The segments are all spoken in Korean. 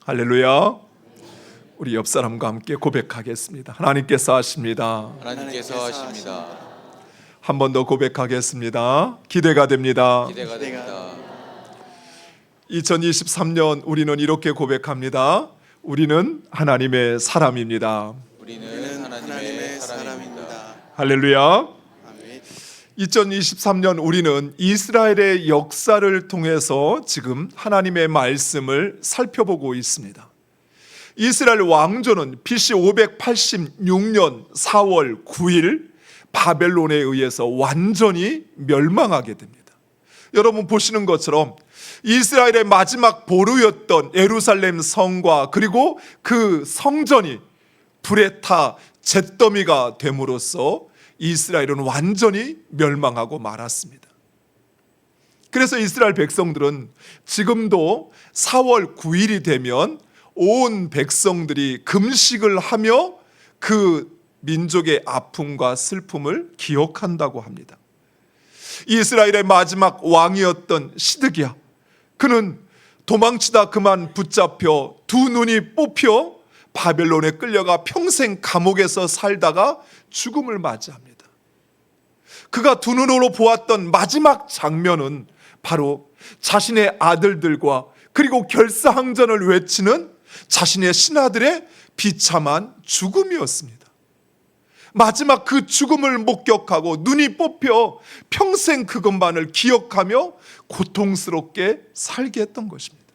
할렐루야. 우리 옆 사람과 함께 고백하겠습니다. 하나님께서 하십니다. 하나님께서 하십니다. 한 번 더 고백하겠습니다. 기대가 됩니다. 기대가 됩니다. 2023년 우리는 이렇게 고백합니다. 우리는 하나님의 사람입니다. 우리는 하나님의 사람입니다. 할렐루야. 아멘. 2023년 우리는 이스라엘의 역사를 통해서 지금 하나님의 말씀을 살펴보고 있습니다. 이스라엘 왕조는 BC 586년 4월 9일 바벨론에 의해서 완전히 멸망하게 됩니다. 여러분 보시는 것처럼 이스라엘의 마지막 보루였던 예루살렘 성과 그리고 그 성전이 불에 타 잿더미가 됨으로써 이스라엘은 완전히 멸망하고 말았습니다. 그래서 이스라엘 백성들은 지금도 4월 9일이 되면 온 백성들이 금식을 하며 그 민족의 아픔과 슬픔을 기억한다고 합니다. 이스라엘의 마지막 왕이었던 시드기야, 그는 도망치다 그만 붙잡혀 두 눈이 뽑혀 바벨론에 끌려가 평생 감옥에서 살다가 죽음을 맞이합니다. 그가 두 눈으로 보았던 마지막 장면은 바로 자신의 아들들과 그리고 결사항전을 외치는 자신의 신하들의 비참한 죽음이었습니다. 마지막 그 죽음을 목격하고 눈이 뽑혀 평생 그것만을 기억하며 고통스럽게 살게 했던 것입니다.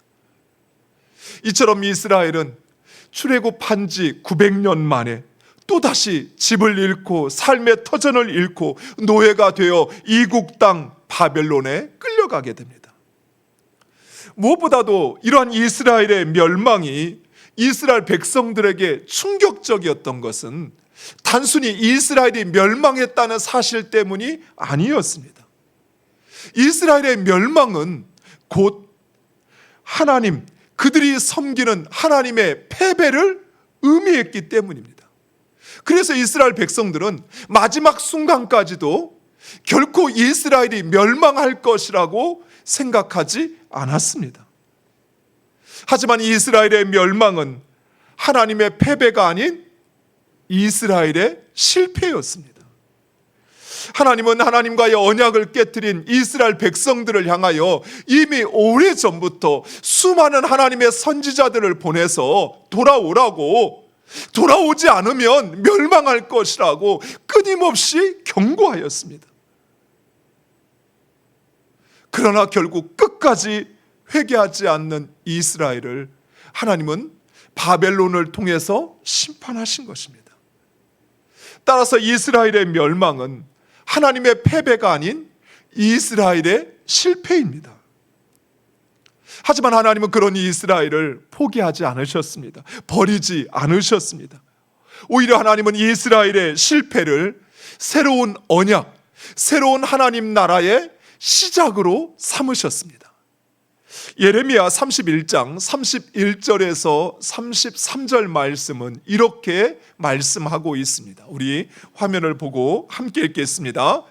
이처럼 이스라엘은 출애굽한 지 900년 만에 또다시 집을 잃고 삶의 터전을 잃고 노예가 되어 이국 땅 바벨론에 끌려가게 됩니다. 무엇보다도 이러한 이스라엘의 멸망이 이스라엘 백성들에게 충격적이었던 것은 단순히 이스라엘이 멸망했다는 사실 때문이 아니었습니다. 이스라엘의 멸망은 곧 하나님, 그들이 섬기는 하나님의 패배를 의미했기 때문입니다. 그래서 이스라엘 백성들은 마지막 순간까지도 결코 이스라엘이 멸망할 것이라고 생각하지 않았습니다. 하지만 이스라엘의 멸망은 하나님의 패배가 아닌 이스라엘의 실패였습니다. 하나님은 하나님과의 언약을 깨뜨린 이스라엘 백성들을 향하여 이미 오래전부터 수많은 하나님의 선지자들을 보내서 돌아오라고, 돌아오지 않으면 멸망할 것이라고 끊임없이 경고하였습니다. 그러나 결국 끝까지 회개하지 않는 이스라엘을 하나님은 바벨론을 통해서 심판하신 것입니다. 따라서 이스라엘의 멸망은 하나님의 패배가 아닌 이스라엘의 실패입니다. 하지만 하나님은 그런 이스라엘을 포기하지 않으셨습니다. 버리지 않으셨습니다. 오히려 하나님은 이스라엘의 실패를 새로운 언약, 새로운 하나님 나라의 시작으로 삼으셨습니다. 예레미야 31장 31절에서 33절 말씀은 이렇게 말씀하고 있습니다. 우리 화면을 보고 함께 읽겠습니다.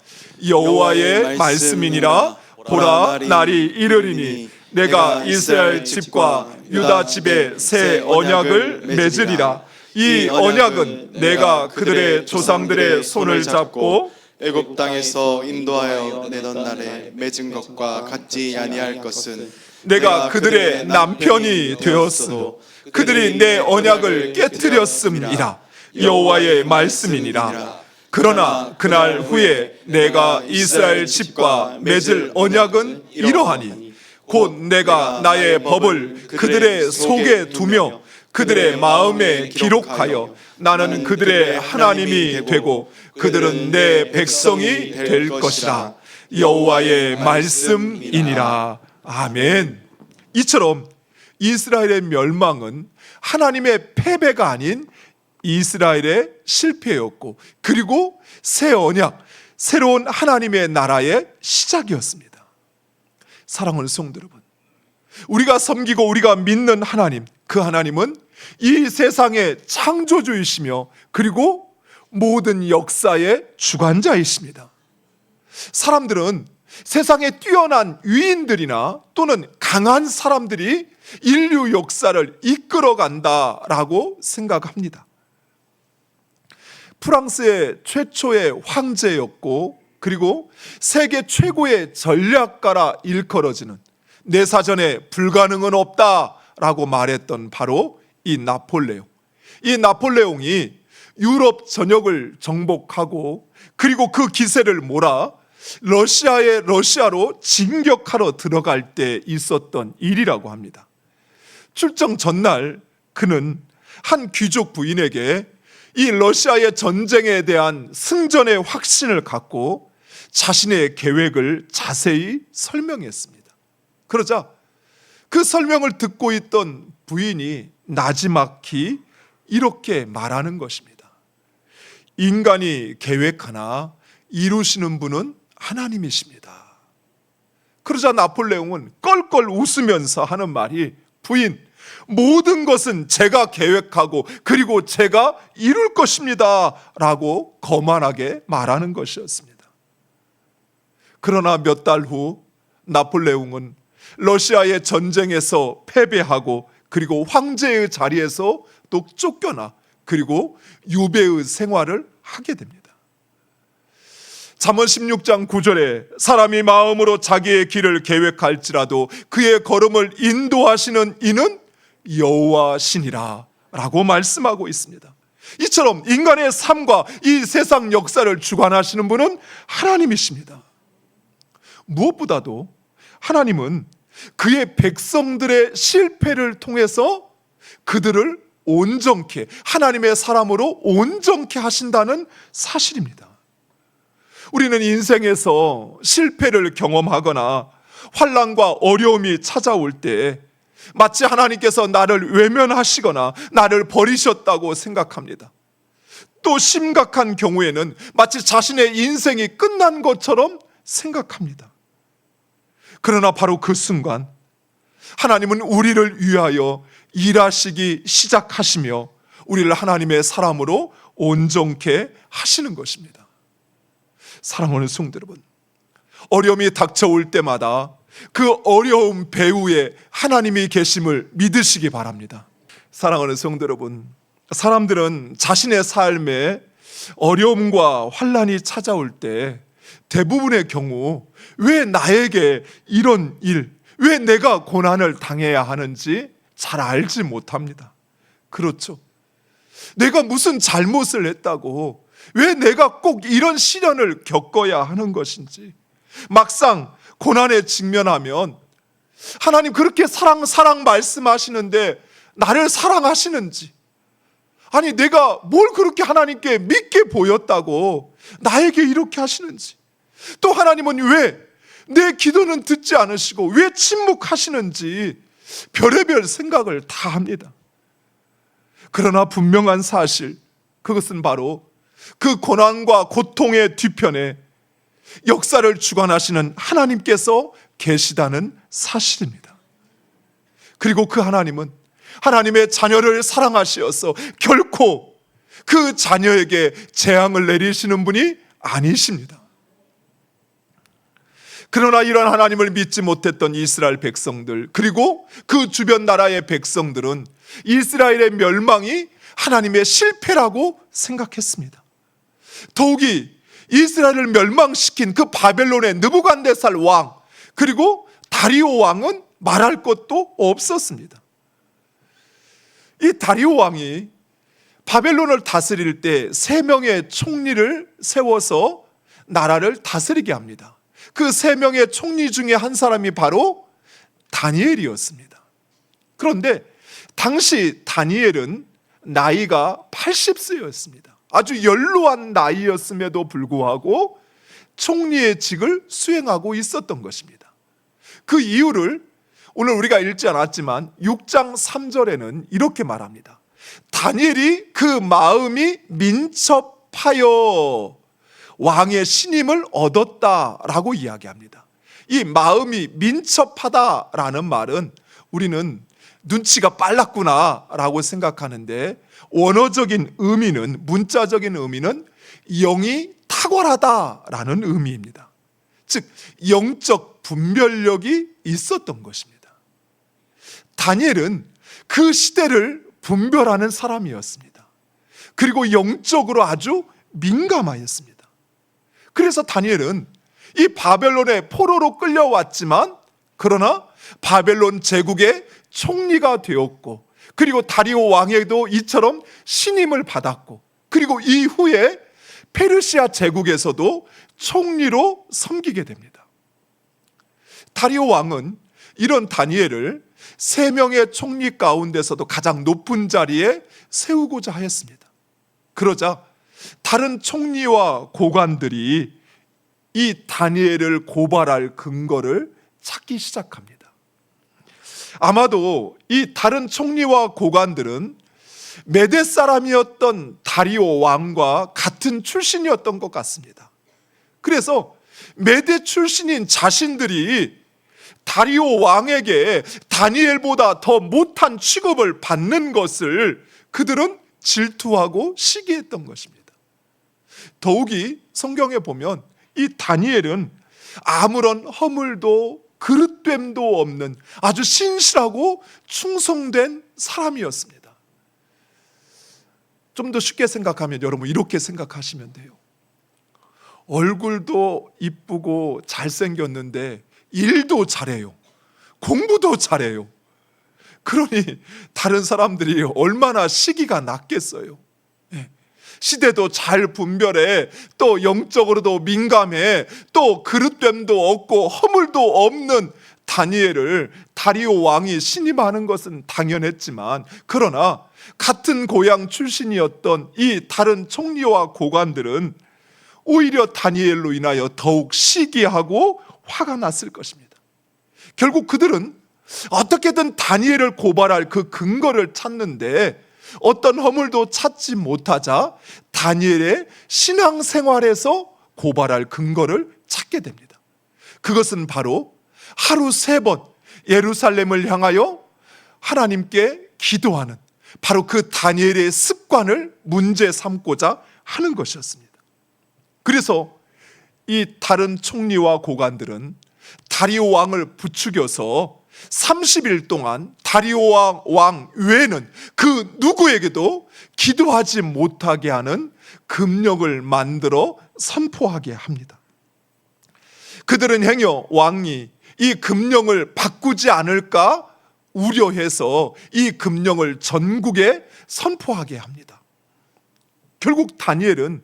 여호와의 말씀이니라. 보라, 날이 이르리니 내가 이스라엘 집과 유다 집에 새 언약을 맺으리라. 이 언약은 내가 그들의 조상들의 손을 잡고 애굽 땅에서 인도하여 내던 날에 맺은 것과 같지 아니할 것은 내가 그들의 남편이 되었으므로 그들이 내 언약을 깨뜨렸음이라. 여호와의 말씀이니라. 그러나 그날 후에 내가 이스라엘 집과 맺을 언약은 이러하니 곧 내가 나의 법을 그들의 속에 두며 그들의 마음에 기록하여 나는 그들의 하나님이 되고 그들은 내 백성이 될 것이라. 여호와의 말씀이니라. 아멘. 이처럼 이스라엘의 멸망은 하나님의 패배가 아닌 이스라엘의 실패였고, 그리고 새 언약, 새로운 하나님의 나라의 시작이었습니다. 사랑하는 성도 여러분, 우리가 섬기고 우리가 믿는 하나님, 그 하나님은 이 세상의 창조주이시며 그리고 모든 역사의 주관자이십니다. 사람들은 세상에 뛰어난 위인들이나 또는 강한 사람들이 인류 역사를 이끌어간다라고 생각합니다. 프랑스의 최초의 황제였고 그리고 세계 최고의 전략가라 일컬어지는 내 사전에 불가능은 없다라고 말했던 바로 이 나폴레옹. 이 나폴레옹이 유럽 전역을 정복하고 그리고 그 기세를 몰아 러시아로 진격하러 들어갈 때 있었던 일이라고 합니다. 출정 전날 그는 한 귀족 부인에게 이 러시아의 전쟁에 대한 승전의 확신을 갖고 자신의 계획을 자세히 설명했습니다. 그러자 그 설명을 듣고 있던 부인이 나지막히 이렇게 말하는 것입니다. 인간이 계획하나 이루시는 분은 하나님이십니다. 그러자 나폴레옹은 껄껄 웃으면서 하는 말이 부인, 모든 것은 제가 계획하고 그리고 제가 이룰 것입니다 라고 거만하게 말하는 것이었습니다. 그러나 몇 달 후 나폴레옹은 러시아의 전쟁에서 패배하고 그리고 황제의 자리에서 또 쫓겨나 그리고 유배의 생활을 하게 됩니다. 잠언 16장 9절에 사람이 마음으로 자기의 길을 계획할지라도 그의 걸음을 인도하시는 이는 여호와시니라 라고 말씀하고 있습니다. 이처럼 인간의 삶과 이 세상 역사를 주관하시는 분은 하나님이십니다. 무엇보다도 하나님은 그의 백성들의 실패를 통해서 그들을 온전케, 하나님의 사람으로 온전케 하신다는 사실입니다. 우리는 인생에서 실패를 경험하거나 환난과 어려움이 찾아올 때 마치 하나님께서 나를 외면하시거나 나를 버리셨다고 생각합니다. 또 심각한 경우에는 마치 자신의 인생이 끝난 것처럼 생각합니다. 그러나 바로 그 순간 하나님은 우리를 위하여 일하시기 시작하시며 우리를 하나님의 사람으로 온전케 하시는 것입니다. 사랑하는 성도 여러분, 어려움이 닥쳐올 때마다 그 어려움 배후에 하나님이 계심을 믿으시기 바랍니다. 사랑하는 성도 여러분, 사람들은 자신의 삶에 어려움과 환난이 찾아올 때 대부분의 경우 왜 나에게 이런 일, 왜 내가 고난을 당해야 하는지 잘 알지 못합니다. 그렇죠. 내가 무슨 잘못을 했다고 왜 내가 꼭 이런 시련을 겪어야 하는 것인지, 막상 고난에 직면하면 하나님 그렇게 사랑 말씀하시는데 나를 사랑하시는지, 아니 내가 뭘 그렇게 하나님께 믿게 보였다고 나에게 이렇게 하시는지, 또 하나님은 왜 내 기도는 듣지 않으시고 왜 침묵하시는지 별의별 생각을 다 합니다. 그러나 분명한 사실, 그것은 바로 그 고난과 고통의 뒤편에 역사를 주관하시는 하나님께서 계시다는 사실입니다. 그리고 그 하나님은 하나님의 자녀를 사랑하시어서 결코 그 자녀에게 재앙을 내리시는 분이 아니십니다. 그러나 이런 하나님을 믿지 못했던 이스라엘 백성들, 그리고 그 주변 나라의 백성들은 이스라엘의 멸망이 하나님의 실패라고 생각했습니다. 더욱이 이스라엘을 멸망시킨 그 바벨론의 느부갓네살 왕, 그리고 다리오 왕은 말할 것도 없었습니다. 이 다리오 왕이 바벨론을 다스릴 때 3명의 총리를 세워서 나라를 다스리게 합니다. 그 3명의 총리 중에 한 사람이 바로 다니엘이었습니다. 그런데 당시 다니엘은 나이가 80세였습니다. 아주 연로한 나이였음에도 불구하고 총리의 직을 수행하고 있었던 것입니다. 그 이유를 오늘 우리가 읽지 않았지만 6장 3절에는 이렇게 말합니다. 다니엘이 그 마음이 민첩하여 왕의 신임을 얻었다라고 이야기합니다. 이 마음이 민첩하다라는 말은 우리는 눈치가 빨랐구나라고 생각하는데, 원어적인 의미는, 문자적인 의미는 영이 탁월하다라는 의미입니다. 즉 영적 분별력이 있었던 것입니다. 다니엘은 그 시대를 분별하는 사람이었습니다. 그리고 영적으로 아주 민감하였습니다. 그래서 다니엘은 이 바벨론의 포로로 끌려왔지만, 그러나 바벨론 제국의 총리가 되었고, 그리고 다리오 왕에도 이처럼 신임을 받았고, 그리고 이후에 페르시아 제국에서도 총리로 섬기게 됩니다. 다리오 왕은 이런 다니엘을 3명의 총리 가운데서도 가장 높은 자리에 세우고자 하였습니다. 그러자 다른 총리와 고관들이 이 다니엘을 고발할 근거를 찾기 시작합니다. 아마도 이 다른 총리와 고관들은 메대 사람이었던 다리오 왕과 같은 출신이었던 것 같습니다. 그래서 메대 출신인 자신들이 다리오 왕에게 다니엘보다 더 못한 취급을 받는 것을 그들은 질투하고 시기했던 것입니다. 더욱이 성경에 보면 이 다니엘은 아무런 허물도 그릇됨도 없는 아주 신실하고 충성된 사람이었습니다. 좀 더 쉽게 생각하면 여러분 이렇게 생각하시면 돼요. 얼굴도 이쁘고 잘생겼는데 일도 잘해요. 공부도 잘해요. 그러니 다른 사람들이 얼마나 시기가 났겠어요. 시대도 잘 분별해, 또 영적으로도 민감해, 또 그릇됨도 없고 허물도 없는 다니엘을 다리오 왕이 신임하는 것은 당연했지만, 그러나 같은 고향 출신이었던 이 다른 총리와 고관들은 오히려 다니엘로 인하여 더욱 시기하고 화가 났을 것입니다. 결국 그들은 어떻게든 다니엘을 고발할 그 근거를 찾는데 어떤 허물도 찾지 못하자 다니엘의 신앙생활에서 고발할 근거를 찾게 됩니다. 그것은 바로 하루 3번 예루살렘을 향하여 하나님께 기도하는 바로 그 다니엘의 습관을 문제 삼고자 하는 것이었습니다. 그래서 이 다른 총리와 고관들은 다리오 왕을 부추겨서 30일 동안 다리오 왕 외에는 그 누구에게도 기도하지 못하게 하는 금령을 만들어 선포하게 합니다. 그들은 행여 왕이 이 금령을 바꾸지 않을까 우려해서 이 금령을 전국에 선포하게 합니다. 결국 다니엘은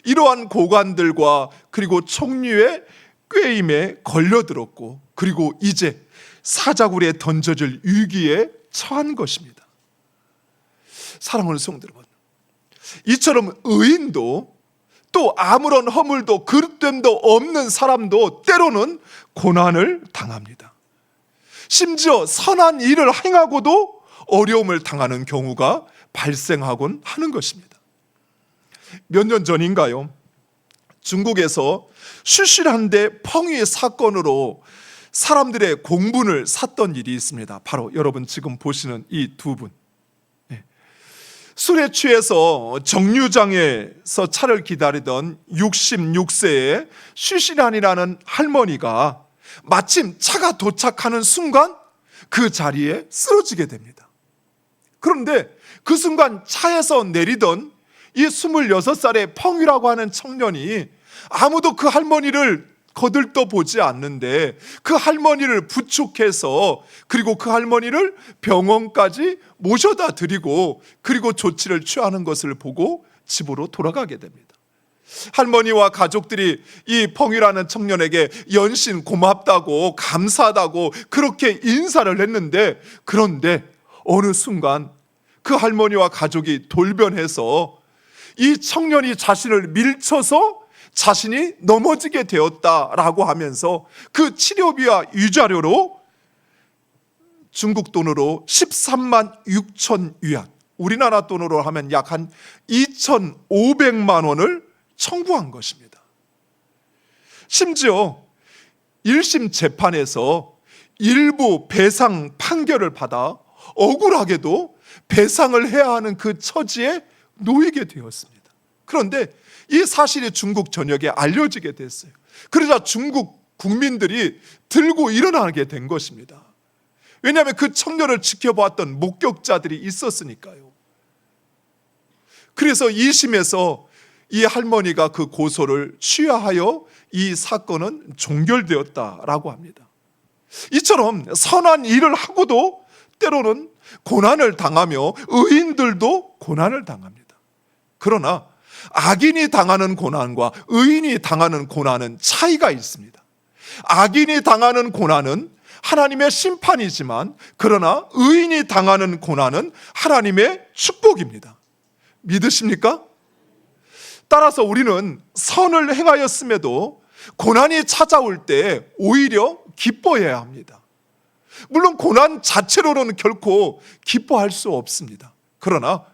이러한 고관들과 그리고 총리의 꾀임에 걸려들었고, 그리고 이제 사자굴에 던져질 위기에 처한 것입니다. 사랑하는 성도 여러분, 이처럼 의인도 또 아무런 허물도 그릇됨도 없는 사람도 때로는 고난을 당합니다. 심지어 선한 일을 행하고도 어려움을 당하는 경우가 발생하곤 하는 것입니다. 몇 년 전인가요? 중국에서 쉬쉬한데 펑이 사건으로 사람들의 공분을 샀던 일이 있습니다. 바로 여러분 지금 보시는 이 두 분. 술에 취해서 정류장에서 차를 기다리던 66세의 쉬쉬란이라는 할머니가 마침 차가 도착하는 순간 그 자리에 쓰러지게 됩니다. 그런데 그 순간 차에서 내리던 이 26살의 펑이라고 하는 청년이 아무도 그 할머니를 거들떠 보지 않는데 그 할머니를 부축해서, 그리고 그 할머니를 병원까지 모셔다 드리고 그리고 조치를 취하는 것을 보고 집으로 돌아가게 됩니다. 할머니와 가족들이 이 펑이라는 청년에게 연신 고맙다고 감사하다고 그렇게 인사를 했는데, 그런데 어느 순간 그 할머니와 가족이 돌변해서 이 청년이 자신을 밀쳐서 자신이 넘어지게 되었다라고 하면서 그 치료비와 위자료로 중국 돈으로 13만 6천 위안, 우리나라 돈으로 하면 약 한 2,500만 원을 청구한 것입니다. 심지어 1심 재판에서 일부 배상 판결을 받아 억울하게도 배상을 해야 하는 그 처지에 놓이게 되었습니다. 그런데 이 사실이 중국 전역에 알려지게 됐어요. 그러자 중국 국민들이 들고 일어나게 된 것입니다. 왜냐하면 그 청년을 지켜보았던 목격자들이 있었으니까요. 그래서 2심에서 이 할머니가 그 고소를 취하하여 이 사건은 종결되었다라고 합니다. 이처럼 선한 일을 하고도 때로는 고난을 당하며 의인들도 고난을 당합니다. 그러나 악인이 당하는 고난과 의인이 당하는 고난은 차이가 있습니다. 악인이 당하는 고난은 하나님의 심판이지만, 그러나 의인이 당하는 고난은 하나님의 축복입니다. 믿으십니까? 따라서 우리는 선을 행하였음에도 고난이 찾아올 때 오히려 기뻐해야 합니다. 물론 고난 자체로는 결코 기뻐할 수 없습니다. 그러나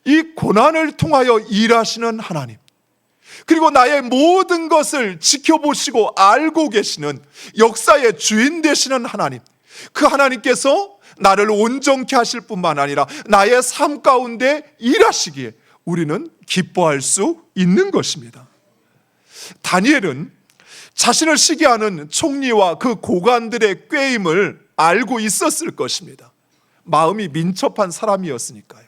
이 고난을 통하여 일하시는 하나님, 그리고 나의 모든 것을 지켜보시고 알고 계시는 역사의 주인 되시는 하나님, 그 하나님께서 나를 온전케 하실 뿐만 아니라 나의 삶 가운데 일하시기에 우리는 기뻐할 수 있는 것입니다. 다니엘은 자신을 시기하는 총리와 그 고관들의 꾀임을 알고 있었을 것입니다. 마음이 민첩한 사람이었으니까요.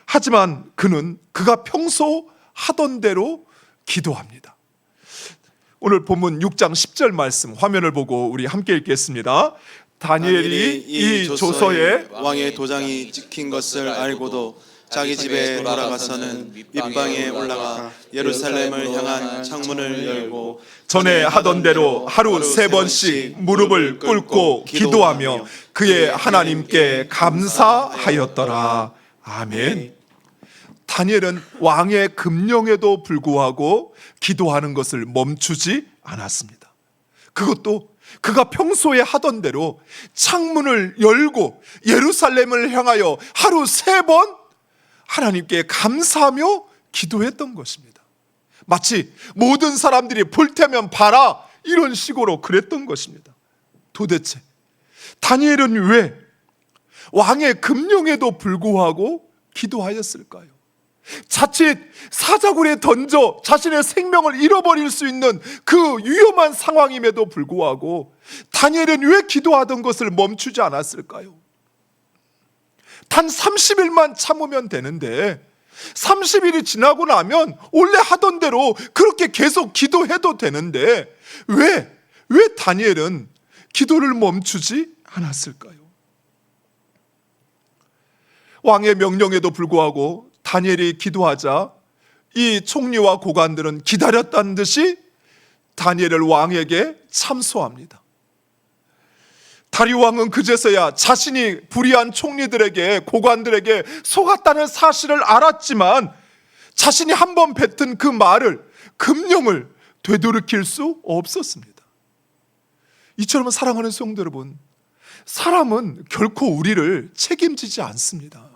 하지만 그가 평소 하던 대로 기도합니다. 오늘 본문 6장 10절 말씀 화면을 보고 우리 함께 읽겠습니다. 다니엘이 이 조서에 왕의 도장이 찍힌 것을 알고도 자기 집에 돌아가서는 밑방에 올라가 예루살렘을 향한 창문을 열고 전에 하던 대로 하루 3번씩 무릎을 꿇고 기도하며 그의 하나님께 감사하였더라. 아멘. 다니엘은 왕의 금령에도 불구하고 기도하는 것을 멈추지 않았습니다. 그것도 그가 평소에 하던 대로 창문을 열고 예루살렘을 향하여 하루 3번 하나님께 감사하며 기도했던 것입니다. 마치 모든 사람들이 볼 테면 봐라, 이런 식으로 그랬던 것입니다. 도대체 다니엘은 왜 왕의 금령에도 불구하고 기도하였을까요? 자칫 사자굴에 던져 자신의 생명을 잃어버릴 수 있는 그 위험한 상황임에도 불구하고 다니엘은 왜 기도하던 것을 멈추지 않았을까요? 단 30일만 참으면 되는데 30일이 지나고 나면 원래 하던 대로 그렇게 계속 기도해도 되는데 왜 다니엘은 기도를 멈추지 않았을까요? 왕의 명령에도 불구하고 다니엘이 기도하자 이 총리와 고관들은 기다렸다는 듯이 다니엘을 왕에게 참소합니다. 다리오 왕은 그제서야 자신이 불의한 총리들에게, 고관들에게 속았다는 사실을 알았지만 자신이 한번 뱉은 그 말을, 금령을 되돌이킬 수 없었습니다. 이처럼 사랑하는 성도 여러분, 사람은 결코 우리를 책임지지 않습니다.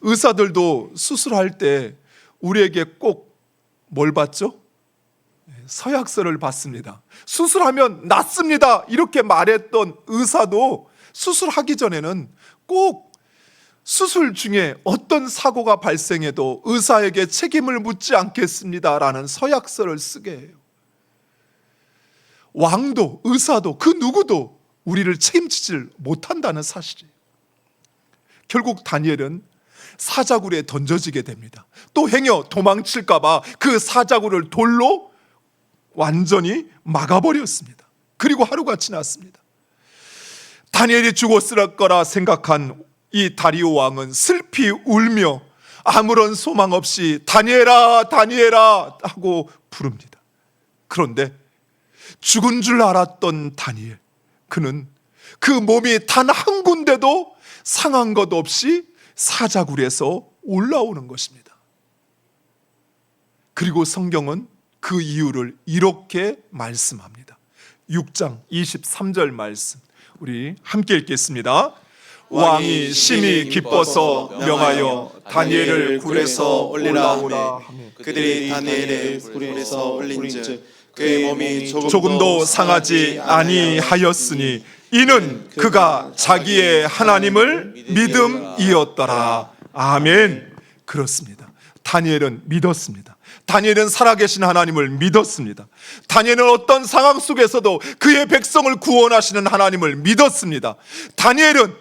의사들도 수술할 때 우리에게 꼭 뭘 받죠? 서약서를 받습니다. 수술하면 낫습니다, 이렇게 말했던 의사도 수술하기 전에는 꼭 수술 중에 어떤 사고가 발생해도 의사에게 책임을 묻지 않겠습니다라는 서약서를 쓰게 해요. 왕도 의사도 그 누구도 우리를 책임지질 못한다는 사실이에요. 결국 다니엘은 사자굴에 던져지게 됩니다. 또 행여 도망칠까봐 그 사자굴을 돌로 완전히 막아버렸습니다. 그리고 하루가 지났습니다. 다니엘이 죽었을 거라 생각한 이 다리오 왕은 슬피 울며 아무런 소망 없이 다니엘아 다니엘아 하고 부릅니다. 그런데 죽은 줄 알았던 다니엘, 그는 그 몸이 단 한 군데도 상한 것 없이 사자굴에서 올라오는 것입니다. 그리고 성경은 그 이유를 이렇게 말씀합니다. 6장 23절 말씀 우리 함께 읽겠습니다. 왕이 심히 기뻐서 명하여 다니엘을 굴에서 올라오라 하며 그들이 다니엘을 굴에서 올린즉 그의 몸이 조금도 상하지 아니하였으니 이는 그가 자기의 하나님을 믿음이었더라. 아멘. 그렇습니다. 다니엘은 믿었습니다. 다니엘은 살아계신 하나님을 믿었습니다. 다니엘은 어떤 상황 속에서도 그의 백성을 구원하시는 하나님을 믿었습니다. 다니엘은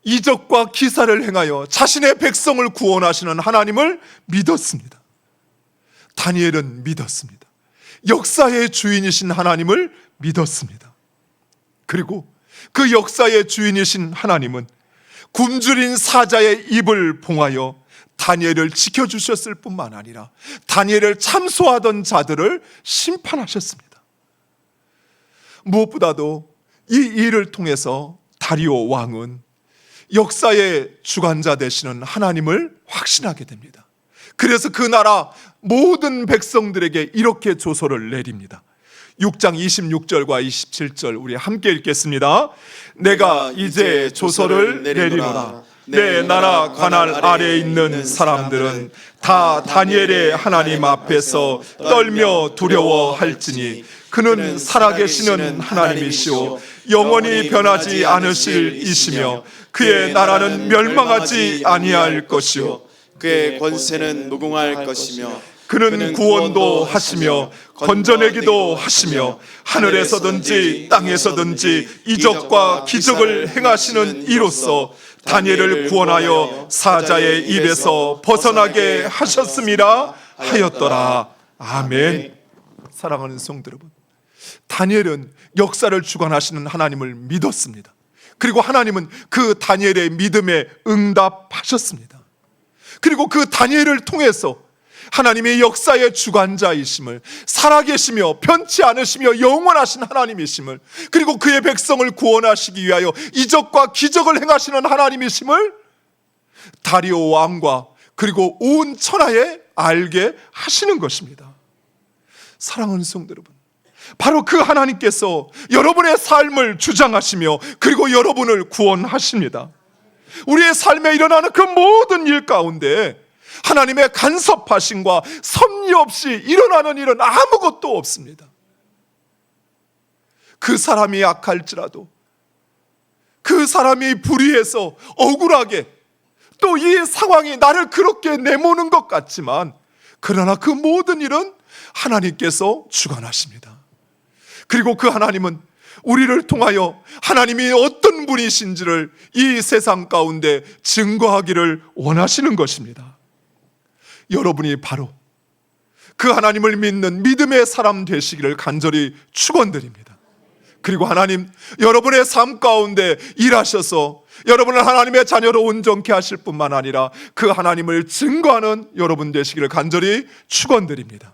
이적과 기사를 행하여 자신의 백성을 구원하시는 하나님을 믿었습니다. 다니엘은 믿었습니다. 역사의 주인이신 하나님을 믿었습니다. 그리고 그 역사의 주인이신 하나님은 굶주린 사자의 입을 봉하여 다니엘을 지켜주셨을 뿐만 아니라 다니엘을 참소하던 자들을 심판하셨습니다. 무엇보다도 이 일을 통해서 다리오 왕은 역사의 주관자 되시는 하나님을 확신하게 됩니다. 그래서 그 나라 모든 백성들에게 이렇게 조서를 내립니다. 6장 26절과 27절 우리 함께 읽겠습니다. 내가 이제 조서를 내리노라. 내 나라 관할 아래에 있는 사람들은 다 다니엘의 하나님 앞에서 떨며 두려워할지니 그는 살아계시는 하나님이시오 영원히 변하지 않으실 이시며 그의 나라는 멸망하지 아니할 것이요 그의 권세는 무궁할 것이며 그는 구원도 하시며 건져내기도 하시며 하늘에서든지 땅에서든지 이적과 기적을 행하시는 이로써 다니엘을 구원하여 사자의 입에서 벗어나게 하셨음이라 하였더라. 아멘. 사랑하는 성도 여러분, 다니엘은 역사를 주관하시는 하나님을 믿었습니다. 그리고 하나님은 그 다니엘의 믿음에 응답하셨습니다. 그리고 그 다니엘을 통해서 하나님의 역사의 주관자이심을, 살아계시며 변치 않으시며 영원하신 하나님이심을, 그리고 그의 백성을 구원하시기 위하여 이적과 기적을 행하시는 하나님이심을 다리오 왕과 그리고 온 천하에 알게 하시는 것입니다. 사랑하는 성도 여러분, 바로 그 하나님께서 여러분의 삶을 주장하시며 그리고 여러분을 구원하십니다. 우리의 삶에 일어나는 그 모든 일 가운데 하나님의 간섭하심과 섭리 없이 일어나는 일은 아무것도 없습니다. 그 사람이 악할지라도, 그 사람이 불의해서 억울하게, 또 이 상황이 나를 그렇게 내모는 것 같지만, 그러나 그 모든 일은 하나님께서 주관하십니다. 그리고 그 하나님은 우리를 통하여 하나님이 어떤 분이신지를 이 세상 가운데 증거하기를 원하시는 것입니다. 여러분이 바로 그 하나님을 믿는 믿음의 사람 되시기를 간절히 축원드립니다. 그리고 하나님, 여러분의 삶 가운데 일하셔서 여러분을 하나님의 자녀로 온전케 하실 뿐만 아니라 그 하나님을 증거하는 여러분 되시기를 간절히 축원드립니다.